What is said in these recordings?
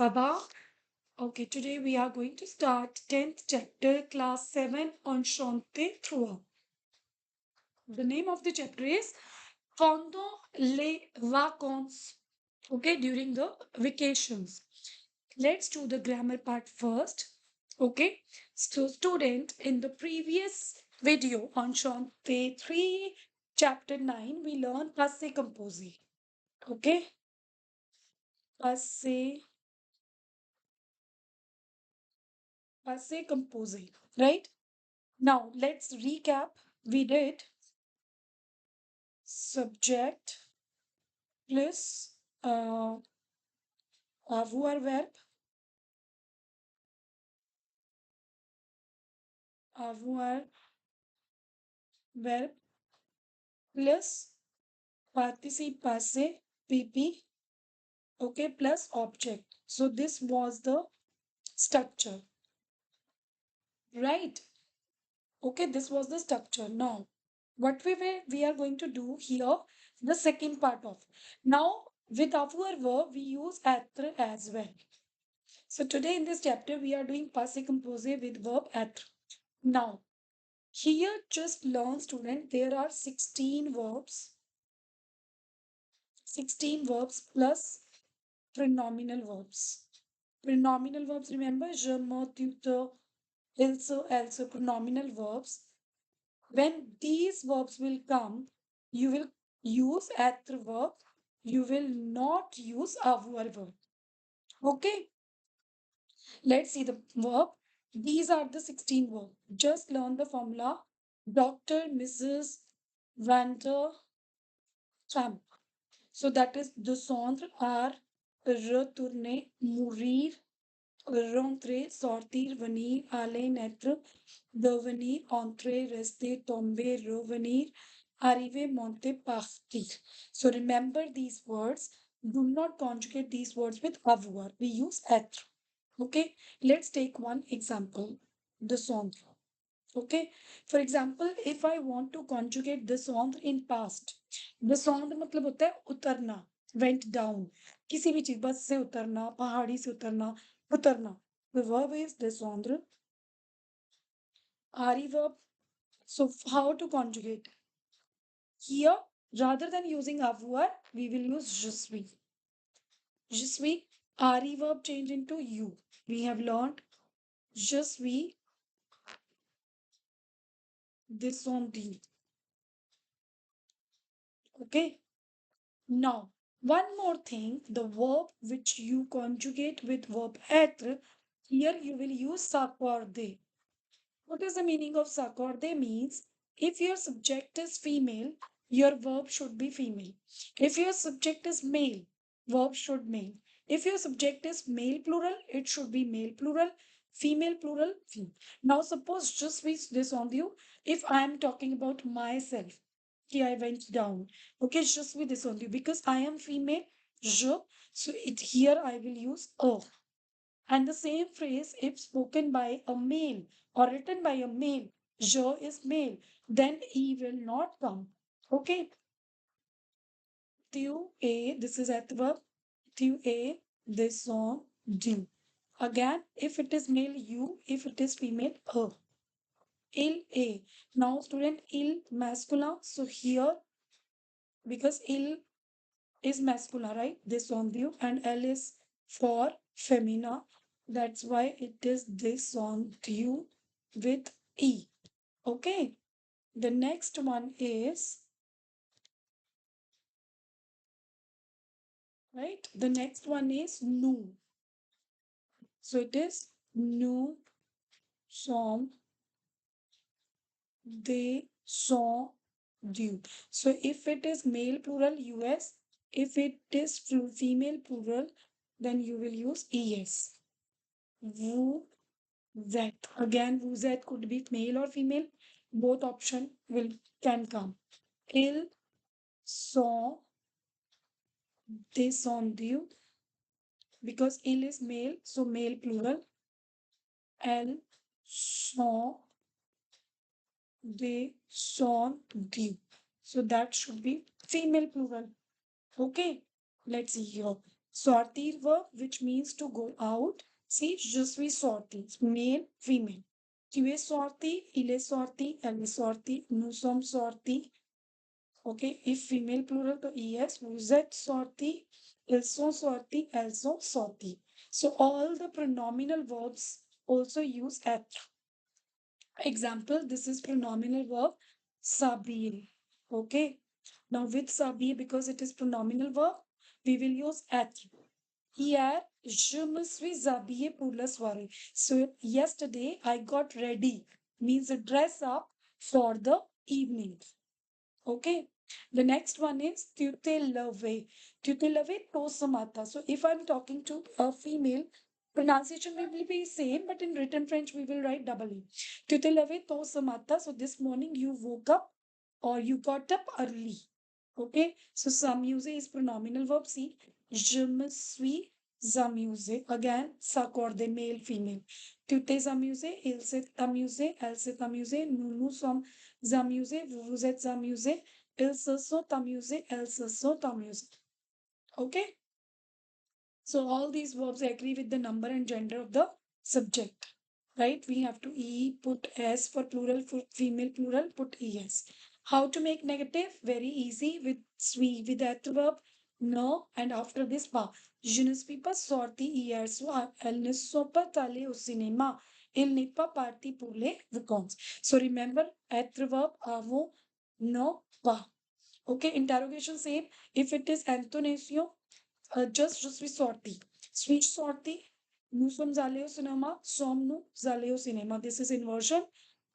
Baba. Okay, today we are going to start 10th chapter, class 7, Enchanté throughout. The name of the chapter is Pendant les vacances. Okay, during the vacations. Let's do the grammar part first. Okay, so student, in the previous video on Enchanté 3, chapter 9, we learned Passé Composé. Okay, Passé, Passé Composé, right? Now, let's recap. We did subject plus avoir verb, avoir verb plus participe passé, PP, okay, plus object. So this was the structure, right? Okay, this was the structure. Now, we are going to do here, the second part of. Now, with avoir verb, we use être as well. So today in this chapter, we are doing passé composé with verb être. Now, here just learn student, there are 16 verbs, 16 verbs plus prenominal verbs. Prenominal verbs, remember, je, me, tu, te, il, se, elle, se, prenominal verbs. When these verbs will come, you will use être verb. You will not use avoir verb. Okay, let's see the verb. These are the 16 verbs. Just learn the formula. Dr. Mrs. Vander Tramp. So that is descendre, are, retourner, mourir, rentrer, sortir, venir, aller, naître, devenir, entrer, rester, tomber, revenir, arriver, monter, partir. So remember these words. Do not conjugate these words with avoir. We use être. Okay, let's take one example. Descendre. Okay, for example, if I want to conjugate descendre in past, descendre मतलब होता है उतरना, went down, किसी भी चीज, बस से उतरना, पहाड़ी से उतरना, उतरना. The verb is descendre. RE verb. So how to conjugate? Here, rather than using avoir, we will use je suis. Je suis, RE verb change into you. We have learned je suis descendu. Okay. Now, one more thing, the verb which you conjugate with verb être, here you will use s'accorder. What is the meaning of s'accorder? Means if your subject is female, your verb should be female. If your subject is male, verb should male. If your subject is male plural, it should be male plural, female plural, female. Now suppose just we this on you. If I am talking about myself, okay, I went down. Okay, just with this only because I am female, je. So it here I will use a. And the same phrase, if spoken by a male or written by a male, je is male, then e will not come. Okay. Tu a, this is at verb. Tu a, this song, do. Again, if it is male, you. If it is female, a. Il a. Now, student, il masculine. So here, because il is masculine, right? This on you, and L is for femina. That's why it is this on you with E. Okay. The next one is, right? The next one is nous. So it is nous sommes des sont du. So if it is male plural, US. If it is female plural, then you will use ES. Vous êtes. Again, vous êtes could be male or female. Both option can come. Ils sont descendus because il is male, so male plural. Elles sont descendues. So that should be female plural. Okay, let's see here. Sortir verb, which means to go out. See, je suis sorti, male, female. Tu es sorti, il est sorti, elle est sortie, nous sommes sortis. Okay, if female plural, to es, vous êtes sorti, ils sont sortis, elles sont sorties. So all the pronominal verbs also use être. Example, this is pronominal verb s'habiller. Okay. Now with s'habiller, because it is pronominal verb, we will use être. Hier, je me suis habillé pour la soirée. So yesterday I got ready, means dress up for the evening. Okay. The next one is tu t'es levé. Tu t'es levé tôt ce matin. So if I'm talking to a female, pronunciation will be same, but in written French we will write double E. Tu t'es levé tôt ce matin. So this morning you woke up or you got up early. Okay. So s'amuser is pronominal verb C. Je me suis amusé. Again, s'accorder male, female. Tu t'es amusé, il s'est amusé, elle s'est amusée, nous nous sommes amusés, vous vous êtes amusés, ils se sont amusés, elles se sont amusées. Okay? So all these verbs agree with the number and gender of the subject. Right? We have to put S for plural, for female plural, put ES. How to make negative? Very easy with suis, with that verb, no, and after this pas. Je ne suis pas sorti hier soir. Elles ne sont pas allées au cinéma. Il n'est pas parti pour les vacances. So remember, être verb, avons, no, pas. Okay, interrogation same. If it is intonation, just je suis sorti. Suis sorti. Nous sommes allés au cinéma. Sommes-nous allés au cinéma? This is inversion.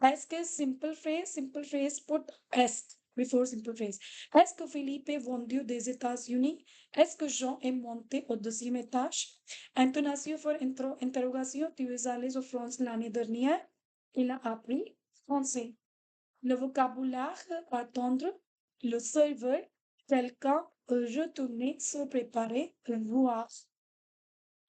Est-ce que simple phrase, put est before simple phrase. Est-ce que Philippe est vendu des États-Unis? Est-ce que Jean est monté au deuxième étage? Intonation for interrogation. Tu es allé en France l'année dernière. Il a appris français. Le vocabulaire attendre, le serveur, quelqu'un, retourner, se préparer, voir.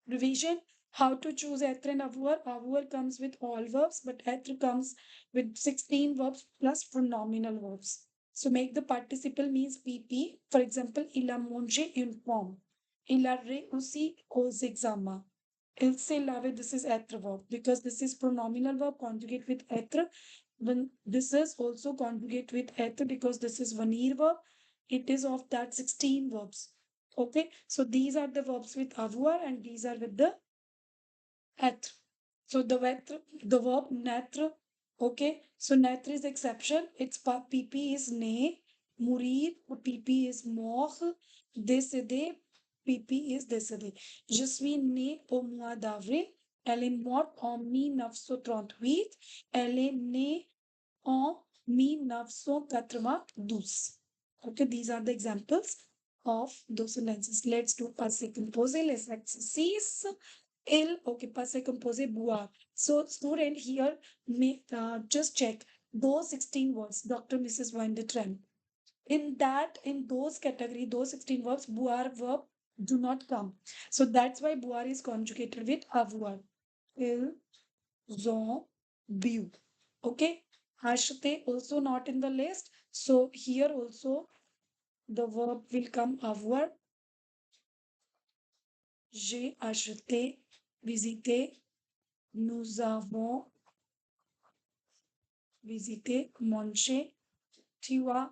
Revision, how to choose être and avoir. Avoir comes with all verbs, but être comes with 16 verbs plus pronominal verbs. So make the participle means PP. For example, il a mangé une pomme. Il a réussi aux examens. Il s'est lavé, this is être verb. Because this is pronominal verb conjugate with être. When this is also conjugate with être because this is vanir verb. It is of that 16 verbs. Okay, so these are the verbs with avoir and these are with the être. So the verb naître, okay, so naître is exception. Its PP is né, mourir, PP is mort, décédé, PP is décédé. Je suis né au mois d'avril. Elle est morte en 1938. Elle est née en 1992. Okay, these are the examples of those sentences. Let's do passé composé. Let's exercise. Il, okay, passé composé, boire. So, student here, may, just check those 16 words, Dr. Mrs. Van der Tramp. In those category, those 16 verbs, boire verb do not come. So that's why boire is conjugated with avoir. Il, ont, bu. Okay. Acheter also not in the list. So here also the verb will come avoir. J'ai acheté, visité, nous avons visité, mangé, tu as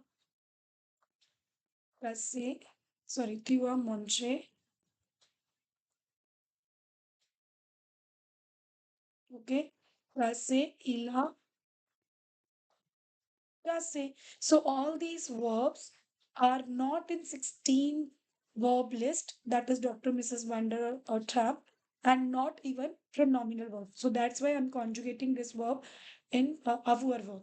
passé, tu as mangé. Okay. Passé, il a passé. So all these verbs are not in 16 verb list, that is Dr. Mrs. Vander or Tramp, and not even pronominal verb. So that's why I'm conjugating this verb in avoir verb.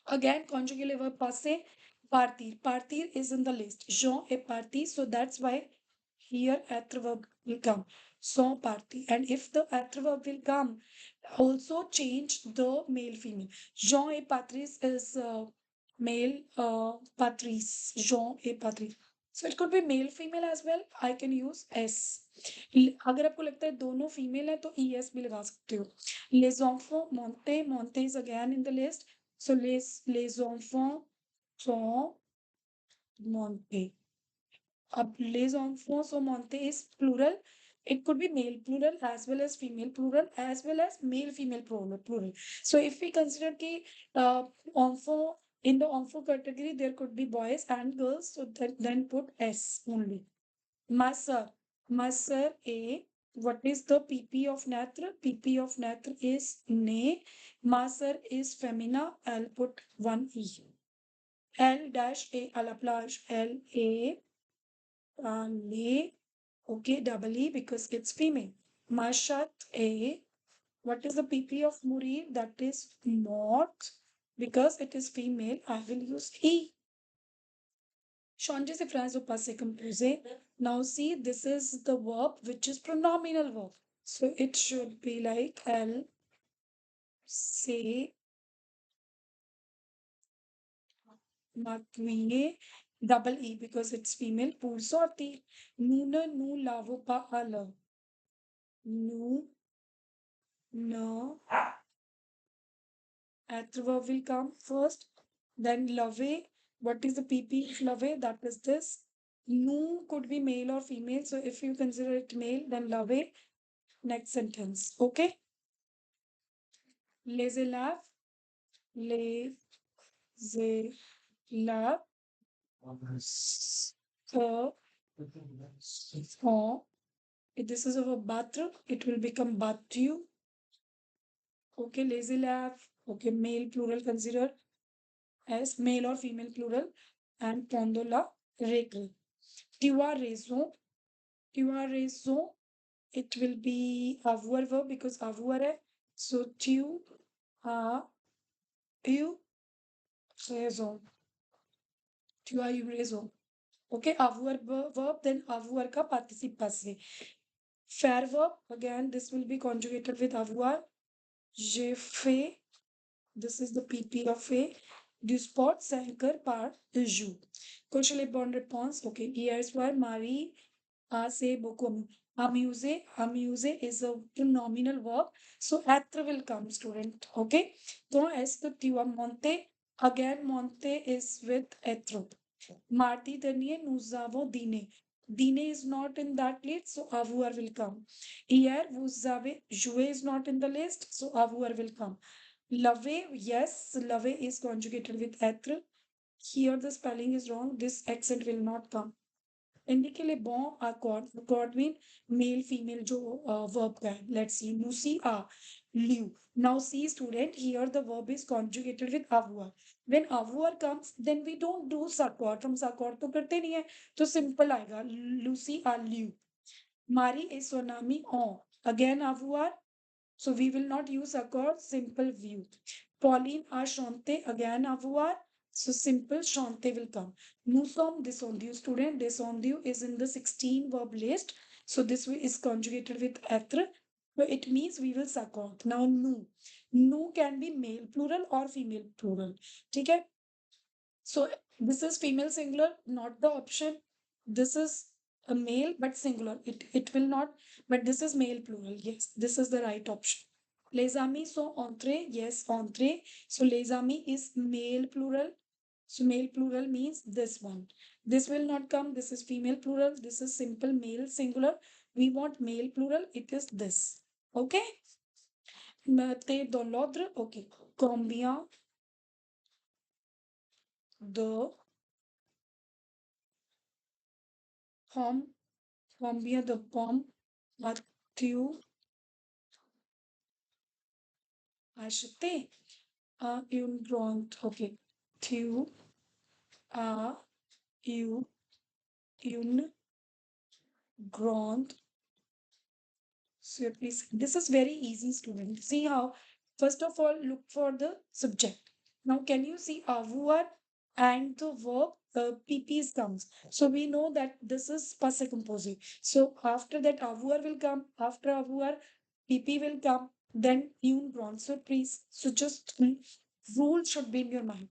Again, conjugal verb passé, partir. Partir is in the list. Jean est parti, so that's why here être verb will come. Sont partis. And if the être verb will come, also change the male female. Jean et Patrice is male, Patrice. Jean et Patrice. So it could be male female as well. I can use S. अगर आपको लगता है दोनों female है तो ES भी लगा सकते हो. Les enfants monte. Monte is again in the list. So les enfants sont montés. Les enfants sont montés is plural. It could be male plural as well as female plural as well as male female plural. So if we consider ki enfant in the enfant category there could be boys and girls, so then put s only. Ma sœur, ma sœur est. What is the PP of Natra? PP of Natra is ne. Ma sœur is femina. I'll put one e. Elle dash a à la plage. Elle est le. Okay, double E because it's female. Mashat A. What is the PP of Murir? That is not. Because it is female, I will use E. Changer the phrase au passé composé. Now see, this is the verb which is pronominal verb. So it should be like elle, say, matouiller, double E because it's female. Pour sortir. Nous ne nous lavons pas à l'heure. Nous ne. Adverb will come first. Then lave. What is the PP of lave? That is this. Nu could be male or female. So if you consider it male, then lave. Next sentence. Okay. Les élèves. Les élèves. Se font. If this is of a battre, it will become battu. Okay. Les élèves. Okay. Male plural considered as male or female plural. And prendre la règle. Tu as raison. Tu as raison. It will be avoir verb because avoir hai. So tu as eu raison. Tu as eu raison. Okay, avoir verb, then avoir ka participe passé. Faire verb, again, this will be conjugated with avoir. J'ai fait. This is the PP of fait. Du sport 5 heures par jour. Question les bonnes réponses. Okay, hier soir, Marie say beaucoup. Amuse, amuse is a nominal verb. So être will come, student. Okay. So as the tua monte, again monte is with être. Mardi dernier, nous avons dîné. Dîner is not in that list, so avoir will come. Hier, vous avez joué is not in the list, so avoir will come. Lave, yes, lave is conjugated with être. Here the spelling is wrong. This accent will not come. Indiquez les bons accords. Accord mean male, female जो verb का है. Let's see. Lucy a liu. Now see student, here the verb is conjugated with avoir. When avoir comes, then we don't do accord. From accord तो करते नहीं है. तो simple आएगा. Lucy a liu. Marie et son ami ont. Again avoir. So we will not use accord. Simple view. Pauline a chanté. Again avoir. So simple chanté will come. Nous sommes descendus. Student, descendu is in the 16 verb list. So this is conjugated with être. So it means we will s'accorde. Now nous. Nous can be male plural or female plural. Okay? So this is female singular, not the option. This is a male but singular. It will not, but this is male plural. Yes, this is the right option. Les amis sont entrés. Yes, entrés. So les amis is male plural. So male plural means this one. This will not come. This is female plural. This is simple male singular. We want male plural. It is this. Okay. Mettez dans l'ordre. Okay. Combien de pommes, combien de pommes as-tu acheté? Une grande. Okay. Tu as eu une grande surprise. This is very easy, student. See how, first of all, look for the subject. Now, can you see avoir and the verb PPs comes? So we know that this is passé composé. So after that, avoir will come. After avoir, PP will come. Then une grande surprise. So just rule should be in your mind.